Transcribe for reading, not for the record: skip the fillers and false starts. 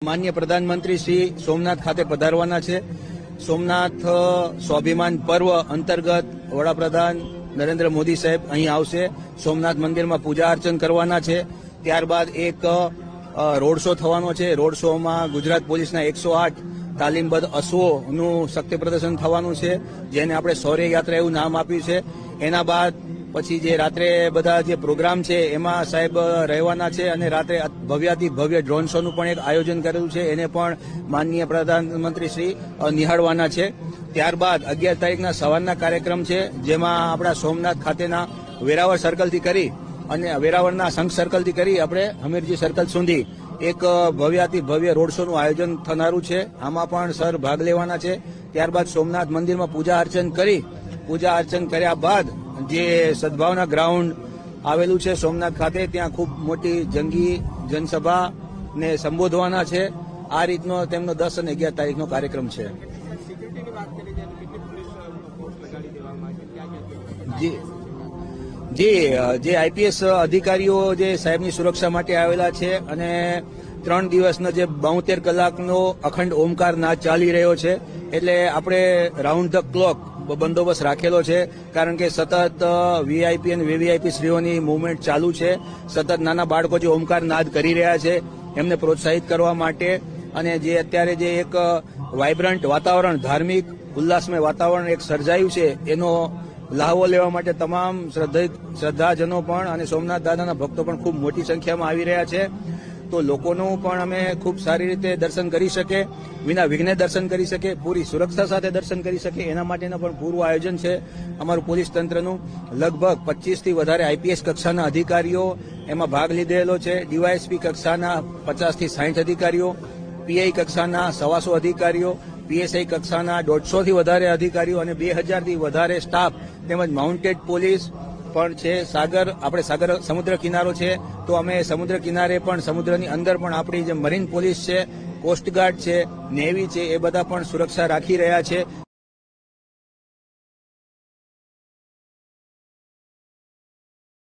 માનનીય પ્રધાનમંત્રી શ્રી સોમનાથ ખાતે પધારવાના છે. સોમનાથ સ્વાભિમાન પર્વ અંતર્ગત વડાપ્રધાન નરેન્દ્ર મોદી સાહેબ અહીં આવશે. સોમનાથ મંદિરમાં પૂજા અર્ચન કરવાના છે. ત્યારબાદ એક રોડ શો થવાનો છે. રોડ શોમાં ગુજરાત પોલીસના 108 તાલીમબદ્ધ અશ્વોનું શક્તિ પ્રદર્શન થવાનું છે, જેને આપણે શૌર્ય યાત્રા એવું નામ આપ્યું છે. એના બાદ પછી જે રાત્રે બધા જે પ્રોગ્રામ છે એમાં સાહેબ રહેવાના છે અને રાત્રે ભવ્યાતિ ભવ્ય ડ્રોન શોનું પણ એક આયોજન કરેલું છે, એને પણ માનનીય પ્રધાનમંત્રી શ્રી નિહાળવાના છે. ત્યારબાદ 11 તારીખના સવારના કાર્યક્રમ છે, જેમાં આપણા સોમનાથ ખાતેના વેરાવળ સર્કલથી કરી અને વેરાવળના સંઘ સર્કલથી કરી આપણે હમીરજી સર્કલ સુધી એક ભવ્યાતિ ભવ્ય રોડ શોનું આયોજન થનારું છે. આમાં પણ સર ભાગ લેવાના છે. ત્યારબાદ સોમનાથ મંદિરમાં પૂજા અર્ચન કર્યા બાદ જે સદભાવના ગ્રાઉન્ડ આવેલું છે સોમનાથ ખાતે, ત્યાં ખૂબ મોટી જંગી જનસભાને સંબોધવાના છે. આ રીતનો તેમનો 10 અને 11 તારીખનો કાર્યક્રમ છે. જે આઈપીએસ અધિકારીઓ જે સાહેબની સુરક્ષા માટે આવેલા છે અને 3 દિવસનો જે 72 કલાકનો અખંડ ઓમકાર નાદ ચાલી રહ્યો છે, એટલે આપણે રાઉન્ડ ધ ક્લોક બંદોબસ્ત રાખેલો છે. કારણ કે સતત વીઆઈપી અને વીવીઆઈપી શ્રીઓની મુવમેન્ટ ચાલુ છે. સતત નાના બાળકો જે ઓમકાર નાદ કરી રહ્યા છે એમને પ્રોત્સાહિત કરવા માટે અને જે અત્યારે જે એક વાઇબ્રન્ટ વાતાવરણ, ધાર્મિક ઉલ્લાસમય વાતાવરણ એક સર્જાયું છે, એનો લાહવો લેવા માટે તમામ શ્રદ્ધાજનો પણ અને સોમનાથ દાદાના ભક્તો પણ ખૂબ મોટી સંખ્યામાં આવી રહ્યા છે. તો લોકોનું પણ અમે ખૂબ સારી રીતે દર્શન કરી શકે, વિના વિઘ્ને દર્શન કરી શકે, પૂરી સુરક્ષા સાથે દર્શન કરી શકે, એના માટેનું પણ પૂરું આયોજન છે અમારું પોલીસ તંત્રનું. લગભગ 25 થી વધારે આઈપીએસ કક્ષાના અધિકારીઓ એમાં ભાગ લીધેલો છે. ડીવાયએસપી કક્ષાના 50 થી 60 અધિકારીઓ, પીઆઈ કક્ષાના 125 અધિકારીઓ, પીએસઆઈ કક્ષાના 150 થી વધારે અધિકારીઓ અને 2000 થી વધારે સ્ટાફ તેમજ માઉન્ટેડ પોલીસ પણ છે. આપણે સમુદ્ર કિનારો છે, તો અમે સમુદ્ર કિનારે પણ સમુદ્રની અંદર પણ આપણી જે મરીન પોલીસ છે, કોસ્ટગાર્ડ છે, નેવી છે, એ બધા પણ સુરક્ષા રાખી રહ્યા છે.